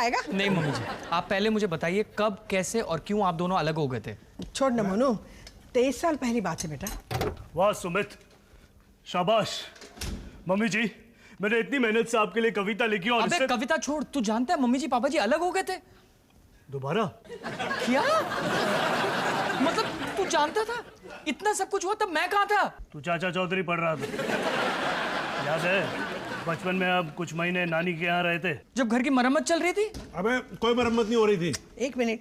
खाएगा? नहीं मम्मी जी, आप पहले मुझे बताइए कब, कैसे और क्यों आप दोनों अलग हो गए थे। छोड़ ना मोनू, 23 साल पहली बात है बेटा। वाह सुमित, शाबाश। मम्मी जी, मैंने इतनी मेहनत से आपके लिए कविता लिखी और अबे कविता छोड़, तू जानता है मम्मी जी पापा जी अलग हो गए थे। दोबारा? क्या मतलब तू जानता था? इतना सब कुछ हुआ तब मैं कहाँ था? तू चाचा चौधरी पढ़ रहा था, याद है? बचपन में आप कुछ महीने नानी के यहाँ रहे थे जब घर की मरम्मत चल रही थी। अबे कोई मरम्मत नहीं हो रही थी। 1 मिनट,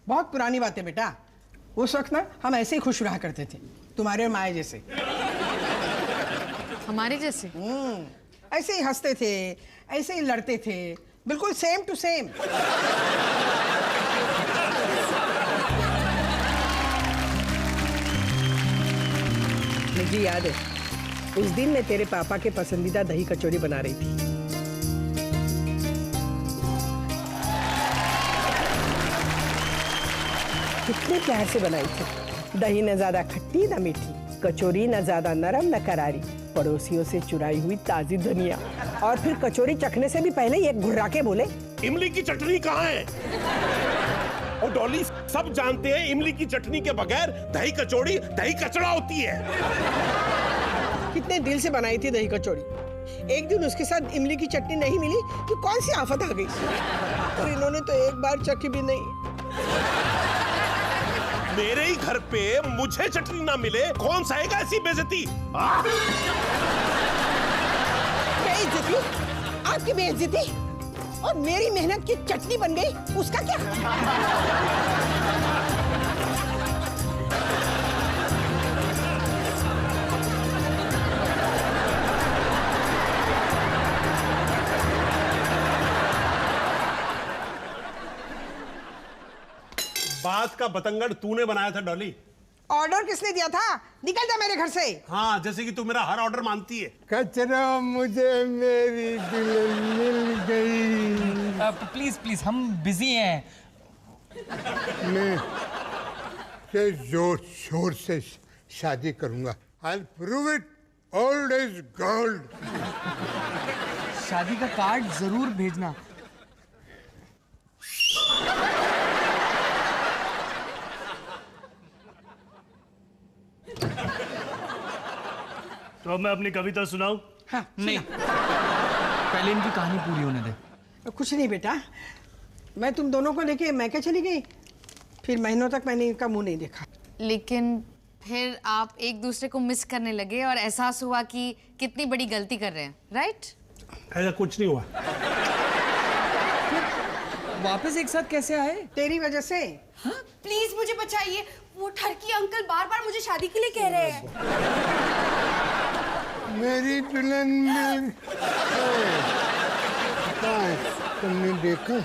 बहुत पुरानी बात है बेटा। उस वक्त ना हम ऐसे ही खुश रहा करते थे, तुम्हारे और माया जैसे। हमारे जैसे? ऐसे ही हंसते थे, ऐसे ही लड़ते थे, बिल्कुल सेम टू सेम। मुझे याद है, उस दिन मैं तेरे पापा के पसंदीदा दही कचौड़ी बना रही थी। कितने प्यार से बनाई थी। दही न ज्यादा खट्टी न मीठी, कचौरी न ज्यादा नरम न करारी, पड़ोसियों से चुराई हुई ताजी धनिया। और फिर कचौरी चखने से भी पहले एक घुर्रा के बोले, इमली की चटनी कहाँ है? और डॉली, सब जानते हैं इमली की चटनी के बगैर दही कचौड़ी दही कचड़ा होती है। कितने दिल से बनाई थी दही कचौड़ी। एक दिन उसके साथ इमली की चटनी नहीं मिली तो कौन सी आफत आ गई। और इन्होंने तो एक बार चखी भी नहीं। मेरे ही घर पे मुझे चटनी ना मिले, कौन सहेगा ऐसी बेइज्जती? बेइज्जती? आपकी बेइज्जती? और मेरी मेहनत की चटनी बन गई, उसका क्या? बात का बतंगड़ तूने बनाया था डॉली। ऑर्डर किसने दिया था? निकल जा मेरे घर से। हाँ, जैसे कि तू मेरा हर ऑर्डर मानती है। कचरा मुझे मेरी दुल्हन मिल गई। प्लीज प्लीज, हम बिजी हैं। मैं से जोर शोर से शादी करूंगा। I'll prove it, old is gold। शादी का कार्ड जरूर भेजना। तो अब मैं अपनी कविता सुनाऊं? हाँ, नहीं, पहले इनकी कहानी पूरी होने दे। कुछ नहीं बेटा, मैं तुम दोनों को लेके मैके चली गई, फिर महीनों तक मैंने इनका मुंह नहीं देखा। लेकिन फिर आप एक दूसरे को मिस करने लगे और एहसास हुआ कि कितनी बड़ी गलती कर रहे हैं, राइट? ऐसा कुछ नहीं हुआ। वापस एक साथ कैसे आए? तेरी वजह से। प्लीज मुझे बचाइए, वो ठरकी अंकल बार बार मुझे शादी के लिए कह रहे हैं। मेरी दुल्हन मिल गई। तुमने देखा?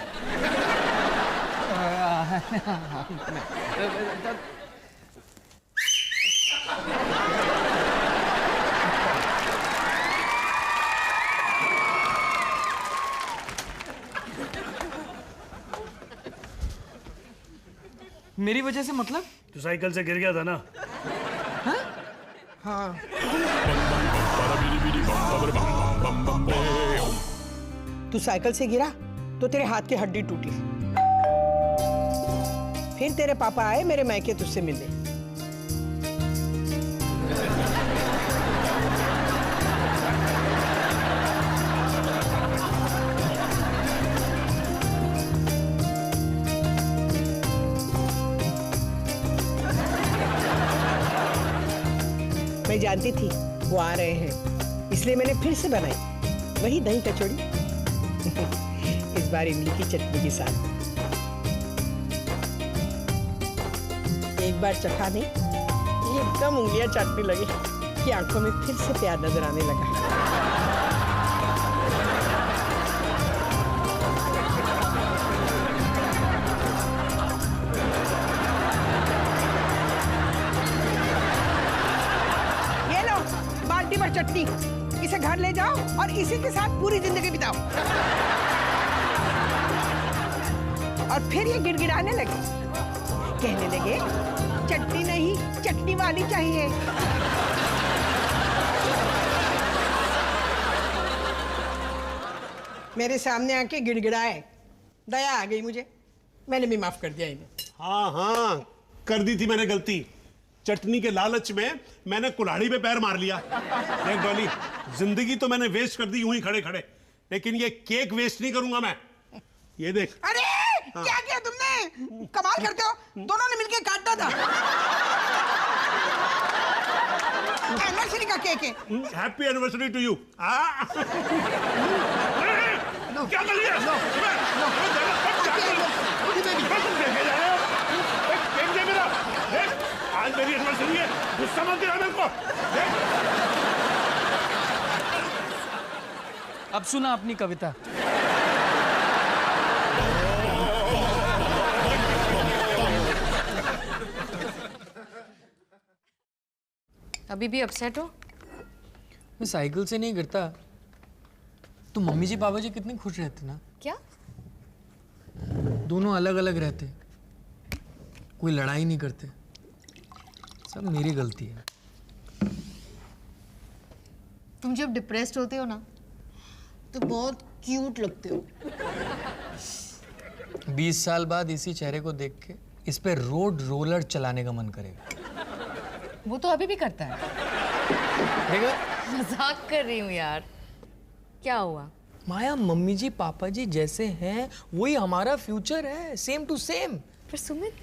मेरी वजह से मतलब? तू साइकिल से गिर गया था ना? हाँ। तू साइकिल से गिरा तो तेरे हाथ की हड्डी टूटी। फिर तेरे पापा आए मेरे मायके तुझसे मिलने। मैं जानती थी वो आ रहे हैं, इसलिए मैंने फिर से बनाई वही दही कचौड़ी। इस बार इमली की चटनी के साथ। एक बार चखा नहीं, एकदम उंगलियां चाटने लगी कि आंखों में फिर से प्यार नजर आने लगा। ये लो बाल्टी भर चटनी, इसे घर ले जाओ और इसी के साथ पूरी जिंदगी बिताओ। और फिर ये गिड़गिड़ाने लगे, कहने लगे चटनी नहीं चटनी वाली चाहिए। मेरे सामने आके गिड़गिड़ाए दया आ गई मुझे, मैंने भी माफ कर दिया इन्हें। हाँ हाँ, कर दी थी मैंने गलती। चटनी के लालच में मैंने कुल्हाड़ी पे पैर मार लिया। देख डॉली, जिंदगी तो मैंने वेस्ट कर दी यूं ही खड़े खड़े, लेकिन ये केक वेस्ट नहीं करूंगा मैं। ये देख। अरे क्या किया तुमने? कमाल करते हो, दोनों ने मिलके काटा था। एनिवर्सरी का केक है। Happy anniversary to you. क्या कर लिया? आज मेरी एनिवर्सरी है, गुस्सा मत दिला मेरे को। अब सुना अपनी कविता। अभी भी अपसेट हो? मैं साइकिल से नहीं गिरता तो मम्मी जी पापा जी कितने खुश रहते ना। क्या? दोनों अलग अलग रहते, कोई लड़ाई नहीं करते, सब मेरी गलती है। तुम जब डिप्रेस्ड होते हो ना तो बहुत क्यूट लगते हो। 20 साल बाद इसी चेहरे को देख के इस पे रोड रोलर चलाने का मन करेगा। वो तो अभी भी करता है। देखा? मजाक कर रही हूँ यार। क्या हुआ? माया, मम्मी जी पापा जी जैसे हैं वही हमारा फ्यूचर है, सेम टू सेम। पर सुमित,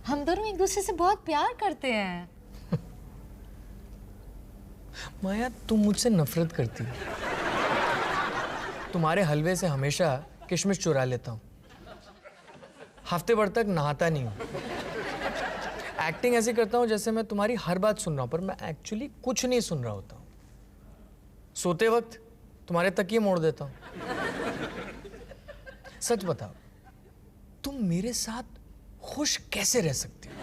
हम दोनों एक दूसरे से बहुत प्यार करते हैं। माया, तुम मुझसे नफरत करती हो। तुम्हारे हलवे से हमेशा किशमिश चुरा लेता हूँ, हफ्ते भर तक नहाता नहीं हूँ, एक्टिंग ऐसी करता हूँ जैसे मैं तुम्हारी हर बात सुन रहा हूँ, पर मैं एक्चुअली कुछ नहीं सुन रहा होता हूँ। सोते वक्त तुम्हारे तकिए मोड़ देता हूँ। सच बताओ, तुम मेरे साथ खुश कैसे रह सकती हो?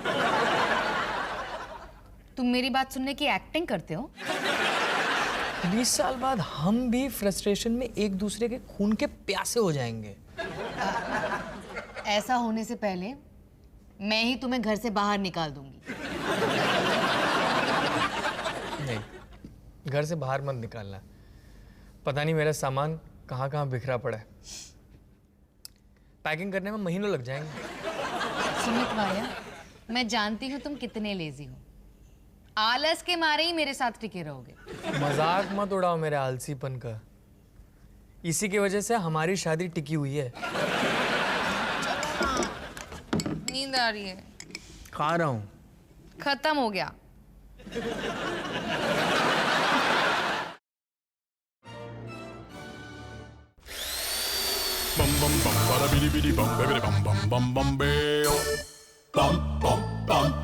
तुम मेरी बात सुनने की एक्टिंग करते हो? 20 साल बाद हम भी फ्रस्ट्रेशन में एक दूसरे के खून के प्यासे हो जाएंगे। ऐसा होने से पहले मैं ही तुम्हें घर से बाहर निकाल दूंगी। नहीं, घर से बाहर मत निकालना। पता नहीं मेरा सामान कहाँ कहाँ बिखरा पड़ा है। पैकिंग करने में महीनों लग जाएंगे। सुमित माया, मैं जानती हूँ तुम कितने लेजी हो। आलस के मारे ही मेरे साथ टिके रहोगे। मजाक मत उड़ाओ मेरे आलसीपन का। इसी की वजह से हमारी शादी टिकी हुई है। नींद आ रही है। खा रहा हूँ। खत्म हो गया। Bum bum bum, bada bidi bidi bum, baby bum bum bum bum, bam bum bum.